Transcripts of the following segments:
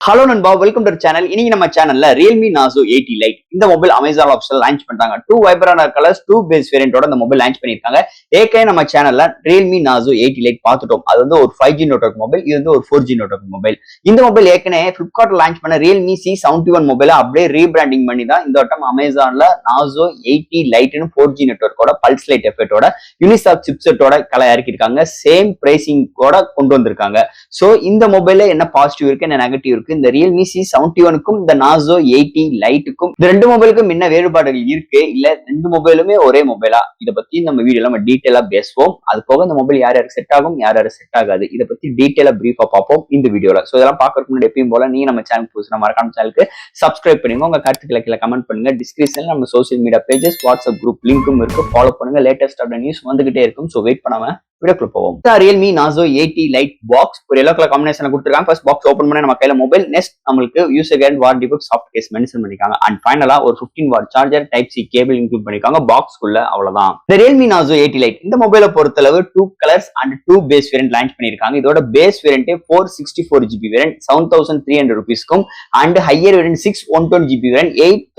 Hello நண்பா, welcome to channel. இன்னைக்கு நம்ம சேனல்ல Realme Nazo 80 Lite இந்த மொபைல் அமேசான் ஆப்ஷன்ல லான்ச் பண்றாங்க. 2 வைப்ரன்ட் கலர்ஸ் 2 பேஸ் வேரியண்டோட இந்த மொபைல் லான்ச் பண்ணிருக்காங்க. ஏற்கனவே நம்ம சேனல்ல Realme Nazo 80 Lite பார்த்துட்டோம். அது வந்து ஒரு 5G நெட்வொர்க் மொபைல், இது வந்து ஒரு 4G நெட்வொர்க் மொபைல். இந்த மொபைல் ஏற்கனவே Flipkartல லான்ச் பண்ண Realme C71 மொபைலை அப்படியே ரீபிராண்டிங் பண்ணி தான் இந்த வட்டம் அமேசான்ல Nazo 80 Liteன்னு 4G நெட்வொர்க்கோட பல்ஸ் லைட் எஃபெக்டோட யூனிசாக் சிப்செட்டோட கலை இறக்கிருக்காங்க. சேம் பிரைசிங்கோட கொண்டு வந்திருக்காங்க. சோ இந்த மொபைல்ல என்ன பாசிட்டிவ் இருக்கு, என்ன நெகட்டிவ் இருக்கு, இந்த Realme C71க்கும் இந்த Nazo 80 Liteக்கும் இந்த ரெண்டு மொபைலுக்கும் என்ன வேறுபாடுகள் இருக்கு, இல்ல ரெண்டு மொபைலுமே ஒரே மொபைலா, இத பத்தி நம்ம வீடியோல நம்ம டீடைலா பேசுவோம். அது போக இந்த மொபைல் யார் யாருக்கு செட் ஆகும், யார் யாருக்கு செட் ஆகாது, இத பத்தி டீடைலா பிரீஃபா பார்ப்போம் இந்த வீடியோல. சோ இதெல்லாம் பார்க்கறதுக்கு முன்னாடி எப்பயும் போல நீங்க நம்ம சேனல் புதுசுனா மறக்காம சேனலுக்கு சப்ஸ்கிரைப் பண்ணுங்க. உங்க கருத்துக்களை கீழே கமெண்ட் பண்ணுங்க. டிஸ்கிரிப்ஷன்ல நம்ம social media pages, WhatsApp group லிங்க்கும் இருக்கு. ஃபாலோ பண்ணுங்க. லேட்டஸ்ட் அப்டேட் நியூஸ் வந்துகிட்டே இருக்கும். சோ வெயிட் பண்ணாம வீடியோக்குள்ள போவோம். Realme Nazo 80 Lite பாக்ஸ் ஒரு எல்லோ கலர் காம்பினேஷன்ல கொடுத்திருக்காங்க. ஃபர்ஸ்ட் பாக்ஸ் ஓபன் பண்ணா நம்ம கையில மொபைல், நெக்ஸ்ட் நமக்கு user guide, warranty book, soft case mention பண்ணிருக்காங்க. அண்ட் ஃபைனலா ஒரு 15 watt charger, type C cable include பண்ணிருக்காங்க பாக்ஸ்க்குள்ள. அவ்வளவுதான். இந்த Realme Nazo 80 Lite இந்த மொபைலை பொறுத்தளவு 2 colours and 2 base variant launch பண்ணிருக்காங்க. இதோட பேஸ் வேரியன்ட் 464GB வேரியன்ட் 7300 ரூபீஸ்க்கும் அண்ட் higher variant 612GB variant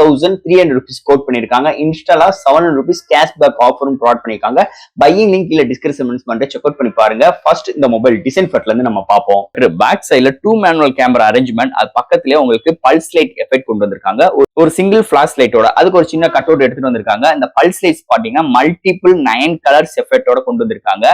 8300 rupees quote பண்ணிருக்காங்க. இன்ஸ்டாலா 700 ரூபீஸ் கேஷ்பேக் ஆஃபரும் ப்ரொவைட் பண்ணிருக்காங்க. பையிங் லிங்க் இல்ல டிஸ்கிரிப்ஷன் செக் அவுட் பண்ணி பாருங்க. ஃபர்ஸ்ட் இந்த மொபைல் டிசைன் ஃபட்ல இருந்து நம்ம பாப்போம். பேக் சைடுல 2 மேனுவல் கேமரா அரேஞ்ச்மெண்ட், அது பக்கத்துலயே உங்களுக்கு பல்ஸ் லைட் எஃபெக்ட் கொண்டு வந்திருக்காங்க. ஒரு சிங்கிள் ஃபிளாஷ் லைட்டோட அதுக்கு ஒரு சின்ன கட் அவுட் எடுத்துட்டு வந்திருக்காங்க. இந்த பல்ஸ் லைட்ஸ் பாத்தீங்கன்னா மல்டிபிள் 9 கலர்ஸ் எஃபெக்டோட கொண்டு வந்திருக்காங்க.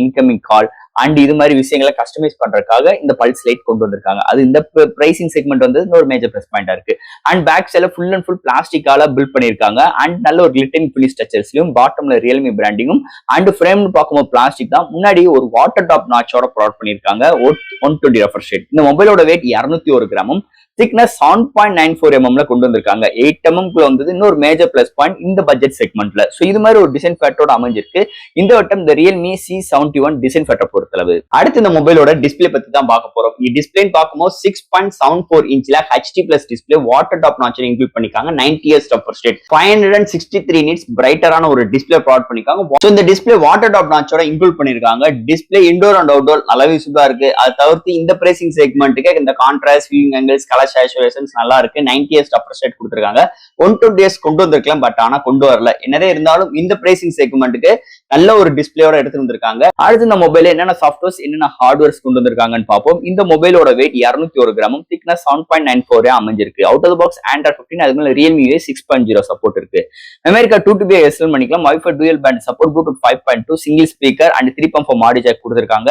இன்கமிங் கால் அண்ட் இது மாதிரி விஷயங்களை கஸ்டமைஸ் பண்றதுக்காக இந்த பல்ஸ் லைட் கொண்டு வந்திருக்காங்க. அது இந்த பிரைசிங் செக்மெண்ட் வந்து ஒரு மேஜர் பிளஸ் பாயிண்டா இருக்கு. அண்ட் பேக் சைடுல ஃபுல் அண்ட் ஃபுல் பிளாஸ்டிக்கால பில்ட் பண்ணிருக்காங்க. அண்ட் நல்ல ஒரு கிளிட்டரிங் ஃபினிஷ் டச்சர்ஸ்லயும் பாட்டம்ல Realme பிராண்டிங்கும் அண்ட் ஃப்ரேம்னு பார்க்கும்போது பிளாஸ்டிக் தான். முன்னாடி ஒரு வாட்டர் டாப் நாச்சோட ப்ரொவைட் பண்ணிருக்காங்க. 120 ரெஃப்ரெஷ் ரேட். இந்த மொபைலோட வெயிட் 201 கிராமும், திக்னஸ் 7.94 mm கொண்டு வந்திருக்காங்க. 8 mm வந்தது இன்னொரு மேஜர் பிளஸ் பாயிண்ட் இந்த பட்ஜெட் செக்மெண்ட்ல. சோ இது மாதிரி ஒரு டிசைன் ஃபேட்டோட அமைஞ்சிருக்கு இந்த வட்டம் இந்த Realme C71 டிசைன் ஃபேட்டை பொறுத்தளவு. அடுத்து இந்த மொபைலோட டிஸ்பிளே பத்தி தான் பார்க்க போறோம். இந்த டிஸ்பிளே பார்க்கும்போது 6.74 இன்ச்ல HD plus display, water drop notcher include பண்ணிருக்காங்க. 90 Hz ரெஃப்ரெஷ் ரேட், 563 nits பிரைட்டரான ஒரு டிஸ்பிளே ப்ரொவைட் பண்ணிருக்காங்க. சோ இந்த டிஸ்பிளே வாட்டர் டாப் நாச்சோட இன்க்ளூட் பண்ணிருக்காங்க. டிஸ்பிளே இன்டோர் அண்ட் அவுட்டோர் நல்லாவே சூப்பரா இருக்கு. அது தவிர்த்து இந்த பிரைசிங் செக்மெண்ட்டுக்கு இந்த contrast, viewing angles, colour saturations நல்லா இருக்கு. 90 Hz ரெஃப்ரெஷ் ரேட் கொடுத்திருக்காங்க. 120 Hz கொண்டு வந்திருக்கலாம், பட் ஆனா கொண்டு வரல. என்னதே இருந்தாலும் இந்த பிரைசிங் செக்மெண்ட்டுக்கு நல்ல ஒரு டிஸ்பிளேயோட எடுத்து வந்திருக்காங்க. அடுத்து இந்த மொபைல் என்னென்ன சாஃப்ட்வேர்ஸ், என்னென்ன ஹார்ட்வேர்ஸ் கொண்டு வந்திருக்காங்கன்னு பார்ப்போம். இந்த மொபைலோட வெயிட் 201 கிராமும், திக்னஸ் 7.94 அமைஞ்சிருக்கு. Out of the box Android 15, அதுக்கு மேல Realme 6.0 சப்போர்ட் இருக்கு. மெமரிக்கா 2TB எக்ஸ்டர்ன் பண்ணிக்கலாம். Wi-Fi dual band support, Bluetooth 5.2, single speaker and 3.4 audio jack கொடுத்திருக்காங்க.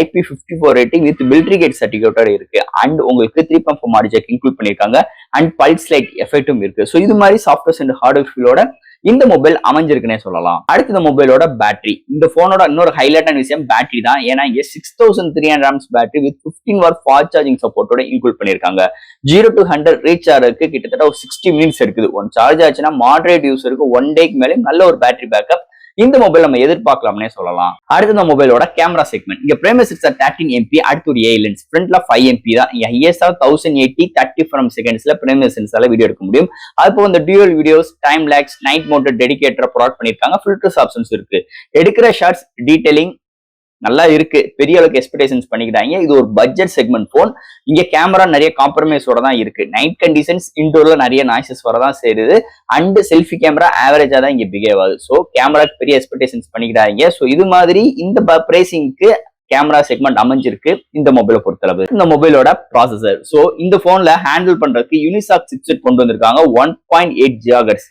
IP54 ரேட்டிங் வித் பில்ட்ரிகேட் சர்டிபிகேட்டோட இருக்கு. அண்ட் உங்களுக்கு 3.4 ஆடியோ ஜாக் இன்க்ளூட் பண்ணிருக்காங்க. அண்ட் பல்ஸ் லைட் எஃபெக்டும் இருக்கு. சோ இது மாதிரி சாஃப்ட்வேர்ஸ் அண்ட் ஹார்ட்வேர் ஃபீலோட இந்த மொபைல் அமைஞ்சிருக்குன்னே சொல்லலாம். அடுத்து இந்த மொபைலோட பேட்டரி, இந்த போனோட இன்னொரு ஹைலைட்டான விஷயம் பேட்டரி தான். ஏன்னா இங்க 6300 mAh battery with 15 watt fast charging சப்போர்ட்டோட இன்க்ளூட் பண்ணிருக்காங்க. 0 to 100 ரீச் ஆகிறதுக்கு கிட்டத்தட்ட ஒரு 60 மினிட்ஸ் எடுக்குது. ஒன் சார்ஜ் ஆச்சுன்னா மாடரேட் யூஸருக்கு 1 டேக்கு மேலே நல்ல ஒரு பேட்டரி பேக்கப் இந்த மொபைல் நம்ம எதிர்பார்க்கலாம்னே சொல்லலாம். அடுத்து இந்த மொபைலோட கேமரா செக்மெண்ட், இங்க பிரைமரி சென்சார் 13 MP, அடுத்து ஒரு AI லென்ஸ், ஃப்ரண்ட்ல 5 MP தான். இங்க ISR 1080 30 ஃப்ரேம் செகண்ட்ஸ்ல பிரைமரி சென்சார்ல வீடியோ எடுக்க முடியும். அது போக இந்த dual videos, time lapse, night mode dedicated provide பண்ணிருக்காங்க. ஃபில்டர்ஸ் ஆப்ஷன்ஸ் இருக்கு. எடுக்கிற ஷாட்ஸ் டீடைலிங் நல்லா இருக்கு. பெரிய அளவுக்கு எக்ஸ்பெக்டேஷன்ஸ் பண்ணிக்கிட்டாங்க. இது ஒரு பட்ஜெட் செக்மெண்ட் போன். இங்க கேமரா நிறைய காம்ப்ரமைஸோட தான் இருக்கு. நைட் கண்டிஷன்ஸ், இன்டோர்ல நிறைய நாய்ஸஸ் வரதான் சேருது. அண்ட் செல்ஃபி கேமரா ஆவரேஜா தான் இங்க பிஹேவ் ஆகுது. சோ கேமராக்கு பெரிய எக்ஸ்பெக்டேஷன்ஸ் பண்ணிக்கிட்டாங்க. சோ இது மாதிரி இந்த பிரைசிங்க்கு கேமரா செக்மெண்ட் அமைஞ்சிருக்கு இந்த மொபைலை பொறுத்தளவு. இந்த மொபைலோட ப்ராசஸர், சோ இந்த போன்ல ஹேண்டில் பண்றதுக்கு யூனிசாக் சிப்செட் கொண்டு வந்திருக்காங்க. 1.8 GHz.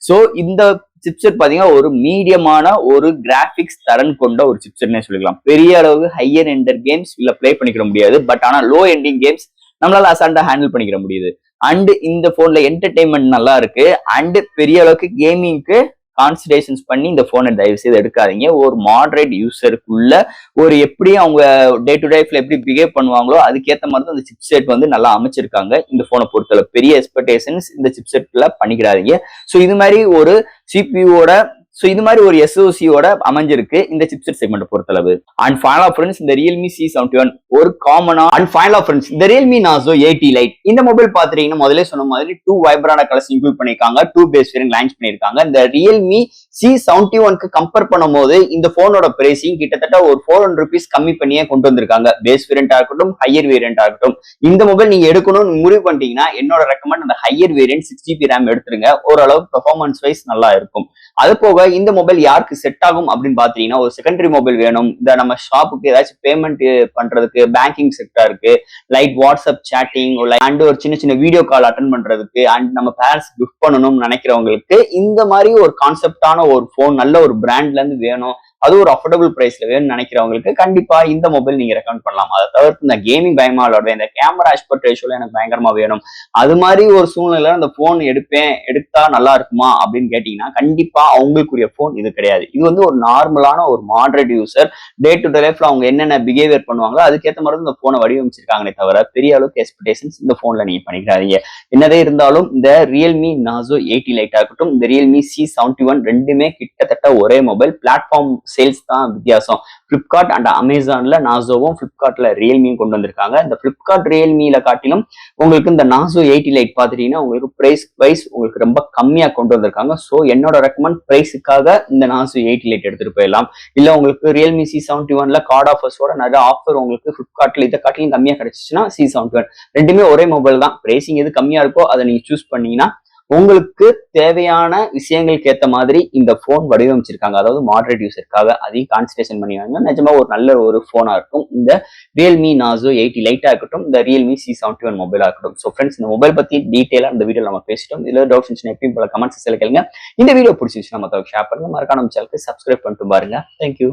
சோ இந்த சிப்செட் பாத்தீங்கன்னா ஒரு மீடியமான ஒரு கிராபிக்ஸ் தரன் கொண்ட ஒரு சிப்செட்னே சொல்லிக்கலாம். பெரிய அளவுக்கு ஹையர் எண்டர் கேம்ஸ் இல்ல பிளே பண்ணிக்கிற முடியாது. பட் ஆனா லோ எண்டிங் கேம்ஸ் நம்மளால அசால்ட்டா ஹேண்டில் பண்ணிக்கிற முடியுது. அண்ட் இந்த போன்ல என்டர்டைன்மெண்ட் நல்லா இருக்கு. அண்ட் பெரிய அளவுக்கு கேமிங்க்கு கான்சன்ட்ரேஷன்ஸ் பண்ணி இந்த போனை தயவு செய்து எடுக்காதீங்க. ஒரு மாடரேட் யூசருக்குள்ள ஒரு எப்படி அவங்க டே டு லைஃப்ல எப்படி பிஹேவ் பண்ணுவாங்களோ அதுக்கேற்ற மாதிரி தான் இந்த சிப்செட் வந்து நல்லா அமைச்சிருக்காங்க. இந்த போனை பொறுத்தவரை பெரிய எக்ஸ்பெக்டேஷன்ஸ் இந்த சிப்செட்ல பண்ணிக்கிறாதீங்க. ஸோ இது மாதிரி ஒரு சிபியூவோட சோ இது மாதிரி ஒரு எஸ்ஓசியோட அமைஞ்சிருக்கு இந்த சிப்செட் செக்மெண்ட் பொறுத்தளவு. அண்ட் ஃபைனலா ஃப்ரெண்ட்ஸ் இந்த Realme C71 ஒரு காமனா அண்ட் ஃபைனலா ஃப்ரெண்ட்ஸ் இந்த Realme Narzo 80 Lite இந்த மொபைல் பாத்தீங்கன்னா முதல்ல சொன்ன மாதிரி 2 வைப்ரான கலர்ஸ் இன்க்ளூட் பண்ணிருக்காங்க, 2 பேஸ் வேரியன்ட் லான்ச் பண்ணிருக்காங்க. இந்த Realme C71க்கு கம்பேர் பண்ணும்போது இந்த போனோட பிரைசிங் கிட்டத்தட்ட ஒரு 400 rupees கம்மி பண்ணியே கொண்டு வந்திருக்காங்க. பேஸ் வேரியண்டா இருக்கட்டும், ஹையர் வேரியண்டா இருக்கட்டும். இந்த மொபைல் நீங்க எடுக்கணும்னு முடிவு பண்ணிட்டீங்கன்னா என்னோட ரெக்கமெண்ட் அந்த ஹையர் வேரியன்ட் 6GB RAM எடுத்துருங்க. ஓரளவு பெர்ஃபார்மன்ஸ் வைஸ் நல்லா இருக்கும். அது போக இந்த மொபைல் யாருக்கு செட் ஆகும் அப்படின்னு பாத்தீங்கன்னா ஒரு செகண்டரி மொபைல் வேணும், இந்த நம்ம ஷாப்புக்கு ஏதாச்சும் பேமெண்ட் பண்றதுக்கு, பேங்கிங் செக்டருக்கு, லைக் வாட்ஸ்அப் சேட்டிங் அண்ட் ஒரு சின்ன சின்ன வீடியோ கால் அட்டன் பண்றதுக்கு அண்ட் நம்ம பேரண்ட்ஸ் கிஃப்ட் பண்ணணும்னு நினைக்கிறவங்களுக்கு இந்த மாதிரி ஒரு கான்செப்டான ஒரு போன் நல்ல ஒரு பிராண்ட்ல இருந்து வேணும், அது ஒரு அஃபோர்டபுள் பிரைஸ்ல வேணும்னு நினைக்கிறவங்களுக்கு கண்டிப்பா இந்த மொபைல் நீங்க ரெக்கமெண்ட் பண்ணலாம். அதை தவிர்த்து இந்த கேமிங் பயமா விளையாடுவேன், இந்த கேமரா எக்ஸ்பர்ட் ரேஷியோல எனக்கு பயங்கரமா வேணும், அது மாதிரி ஒரு சூழ்நிலை அந்த போன் எடுத்தா நல்லா இருக்குமா அப்படின்னு கேட்டீங்கன்னா கண்டிப்பா அவங்களுக்குரிய போன் இது கிடையாது. இது வந்து ஒரு நார்மலான ஒரு moderate user day to day லைஃப்ல அவங்க என்னென்ன பிஹேவியர் பண்ணுவாங்களோ அதுக்கேற்ற மாதிரி இந்த போனை வடிவமைச்சிருக்காங்களே தவிர பெரிய அளவுக்கு எக்ஸ்பெக்டேஷன்ஸ் இந்த போன்ல நீங்க பண்ணிக்கிறாதீங்க. என்னதே இருந்தாலும் இந்த Realme Narzo 80 Lite ஆகட்டும், இந்த Realme C71 ரெண்டுமே கிட்டத்தட்ட ஒரே மொபைல். பிளாட்ஃபார்ம் சேல்ஸ் தான் வித்தியாசம். பிளிப்கார்ட் அண்ட் அமேசான்ல நாசோவும், பிளிப்கார்ட்ல ரியல்மியும் கொண்டு வந்திருக்காங்க. இந்த பிளிப்கார்ட் ரியல்மியில காட்டிலும் உங்களுக்கு இந்த Narzo 80 Lite பாத்துட்டீங்கன்னா உங்களுக்கு பிரைஸ் வைஸ் உங்களுக்கு ரொம்ப கம்மியா கொண்டு வந்திருக்காங்க. சோ என்னோட ரெக்கமெண்ட் பிரைஸுக்காக இந்த Narzo 80 Lite எடுத்துட்டு போயிடலாம். இல்ல உங்களுக்கு Realme C71ல கார்டு ஆஃபர்ஸோட நிறைய ஆஃபர் உங்களுக்கு பிளிப்கார்ட்ல இதை காட்டிலும் கம்மியா கிடைச்சிச்சுன்னா C71 ரெண்டுமே ஒரே மொபைல் தான். பிரைசிங் எது கம்மியா இருக்கோ அதை நீங்க சூஸ் பண்ணீங்கன்னா உங்களுக்கு தேவையான விஷயங்களுக்கு ஏற்ற மாதிரி இந்த போன் வடிவமைச்சிருக்காங்க. அதாவது மாடரேட் யூசருக்காக அதையும் கான்சன்ட்ரேஷன் பண்ணிவாங்க. நிஜமா ஒரு நல்ல ஒரு போனா இருக்கும் இந்த Realme Narzo 80 Lite இருக்கட்டும், இந்த Realme C71 மொபைலா இருக்கட்டும். ஸோ ஃப்ரெண்ட்ஸ் இந்த மொபைல் பத்தி டீட்டெயிலா இந்த வீடியோ நம்ம பேசிட்டோம். இதுல டவுட்ஸ் இருந்துச்சுன்னா எப்பயும் போல கமெண்ட்ஸ் கேளுங்க. இந்த வீடியோ பிடிச்சிருச்சுன்னா மற்றவங்க ஷேர் பண்ணுங்க. மறக்காம நம்ம சேனலுக்கு சப்ஸ்கிரைப் பண்ணிட்டு பாருங்க. தேங்க்யூ.